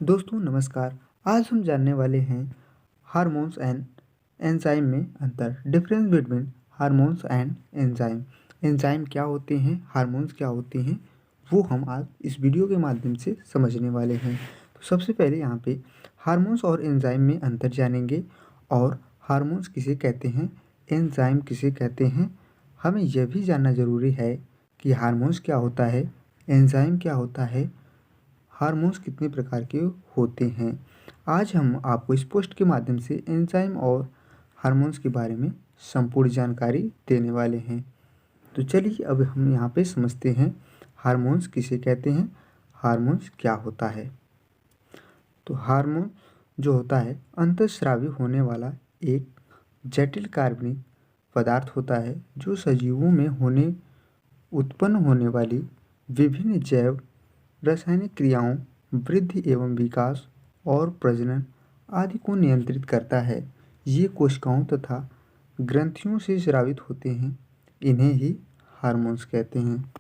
दोस्तों नमस्कार। आज हम जानने वाले हैं हार्मोन्स एंड एंजाइम में अंतर, difference between hormones and enzyme. Enzyme क्या होते हैं, हार्मोन्स क्या होते हैं, वो हम आज इस वीडियो के माध्यम से समझने वाले हैं। तो सबसे पहले यहाँ पे हार्मोन्स और एंजाइम में अंतर जानेंगे और हार्मोन्स किसे कहते हैं, एंजाइम किसे कहते हैं। हमें यह भी जानना ज़रूरी है कि हार्मोन्स क्या होता है, एंजाइम क्या होता है, हार्मोन्स कितने प्रकार के होते हैं। आज हम आपको इस पोस्ट के माध्यम से एंजाइम और हार्मोन्स के बारे में संपूर्ण जानकारी देने वाले हैं। तो चलिए अब हम यहाँ पे समझते हैं हार्मोन्स किसे कहते हैं, हार्मोन्स क्या होता है। तो हार्मोन जो होता है अंतःस्रावी होने वाला एक जटिल कार्बनिक पदार्थ होता है जो सजीवों में उत्पन्न होने वाली विभिन्न जैव रासायनिक क्रियाओं, वृद्धि एवं विकास और प्रजनन आदि को नियंत्रित करता है। ये कोशिकाओं तथा ग्रंथियों से स्रावित होते हैं, इन्हें ही हार्मोन्स कहते हैं।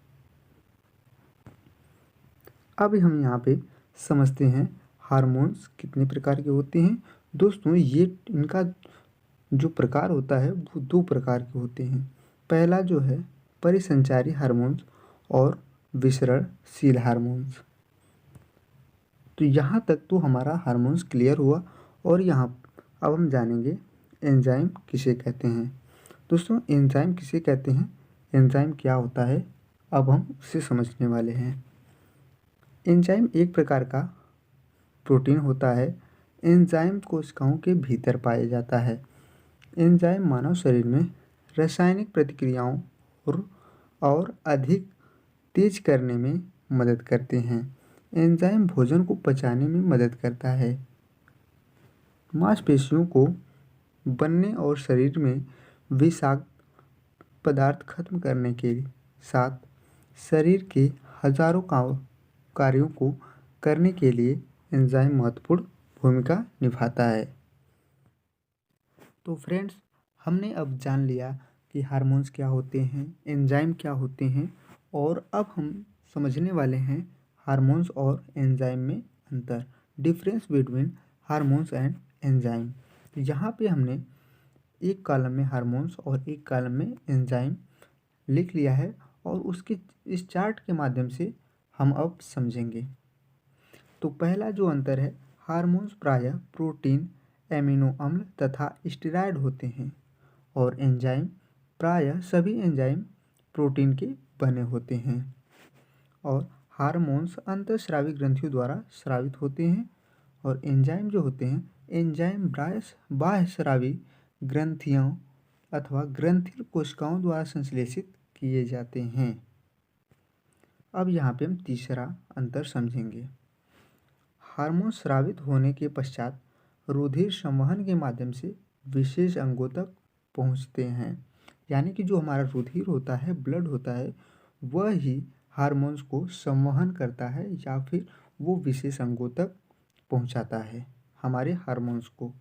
अब हम यहाँ पे समझते हैं हार्मोन्स कितने प्रकार के होते हैं। दोस्तों ये इनका जो प्रकार होता है वो दो प्रकार के होते हैं। पहला जो है परिसंचारी हार्मोन्स और विसरणशील हार्मोन्स। तो यहाँ तक तो हमारा हार्मोन्स क्लियर हुआ और यहाँ अब हम जानेंगे एंजाइम किसे कहते हैं। दोस्तों एंजाइम किसे कहते हैं, एंजाइम क्या होता है, अब हम उसे समझने वाले हैं। एंजाइम एक प्रकार का प्रोटीन होता है। एंजाइम कोशिकाओं के भीतर पाया जाता है। एंजाइम मानव शरीर में रासायनिक प्रतिक्रियाओं और अधिक तेज करने में मदद करते हैं। एंजाइम भोजन को पचाने में मदद करता है, मांसपेशियों को बनने और शरीर में विषाक्त पदार्थ खत्म करने के साथ शरीर के हजारों कार्यों को करने के लिए एंजाइम महत्वपूर्ण भूमिका निभाता है। तो फ्रेंड्स हमने अब जान लिया कि हार्मोन्स क्या होते हैं, एंजाइम क्या होते हैं और अब हम समझने वाले हैं हार्मोन्स और एंजाइम में अंतर, difference between hormones and enzyme. तो यहाँ पे हमने एक कॉलम में हार्मोन्स और एक कॉलम में एंजाइम लिख लिया है और उसके इस चार्ट के माध्यम से हम अब समझेंगे। तो पहला जो अंतर है, हार्मोन्स प्रायः प्रोटीन, एमिनो अम्ल तथा स्टेरॉयड होते हैं और एंजाइम प्रायः सभी एंजाइम प्रोटीन के बने होते हैं। और हार्मोन्स अंतःस्रावी ग्रंथियों द्वारा स्रावित होते हैं और एंजाइम जो होते हैं, एंजाइम बाह्यस्रावी ग्रंथियों अथवा ग्रंथि कोशिकाओं द्वारा संश्लेषित किए जाते हैं। अब यहाँ पे हम तीसरा अंतर समझेंगे। हार्मोन स्रावित होने के पश्चात रुधिर संवहन के माध्यम से विशेष अंगों तक पहुँचते हैं। यानी कि जो हमारा रुधिर होता है, ब्लड होता है, वह ही हार्मोन्स को संवहन करता है या फिर वो विशेष अंगों तक पहुंचाता है हमारे हार्मोन्स को।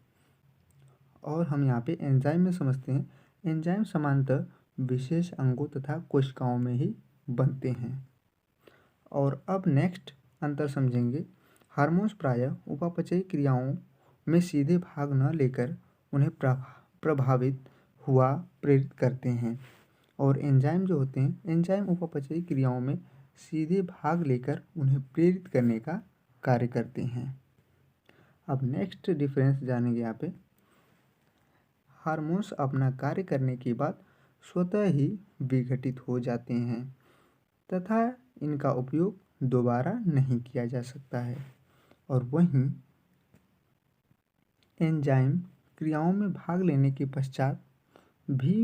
और हम यहाँ पे एंजाइम में समझते हैं, एंजाइम सामान्यतः विशेष अंगों तथा कोशिकाओं में ही बनते हैं। और अब नेक्स्ट अंतर समझेंगे। हार्मोन्स प्रायः उपापचयी क्रियाओं में सीधे भाग न लेकर उन्हें प्रभावित हुआ प्रेरित करते हैं और एंजाइम जो होते हैं, एंजाइम उपापचयी क्रियाओं में सीधे भाग लेकर उन्हें प्रेरित करने का कार्य करते हैं। अब नेक्स्ट डिफरेंस जानेंगे यहाँ पे। हार्मोन्स अपना कार्य करने के बाद स्वतः ही विघटित हो जाते हैं तथा इनका उपयोग दोबारा नहीं किया जा सकता है और वहीं एंजाइम क्रियाओं में भाग लेने के पश्चात भी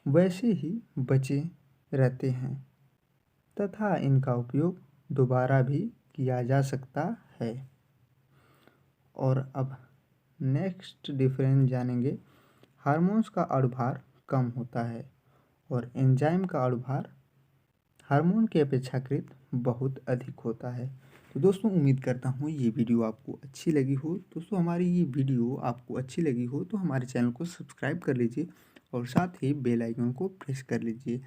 वैसे ही बचे रहते हैं तथा इनका उपयोग दोबारा भी किया जा सकता है। और अब नेक्स्ट डिफरेंस जानेंगे। हार्मोन्स का अणुभार कम होता है और एंजाइम का अणुभार हार्मोन के अपेक्षाकृत बहुत अधिक होता है। तो दोस्तों उम्मीद करता हूँ ये वीडियो आपको अच्छी लगी हो। दोस्तों हमारी ये वीडियो आपको अच्छी लगी हो तो हमारे चैनल को सब्सक्राइब कर लीजिए और साथ ही बेल आइकन को प्रेस कर लीजिए।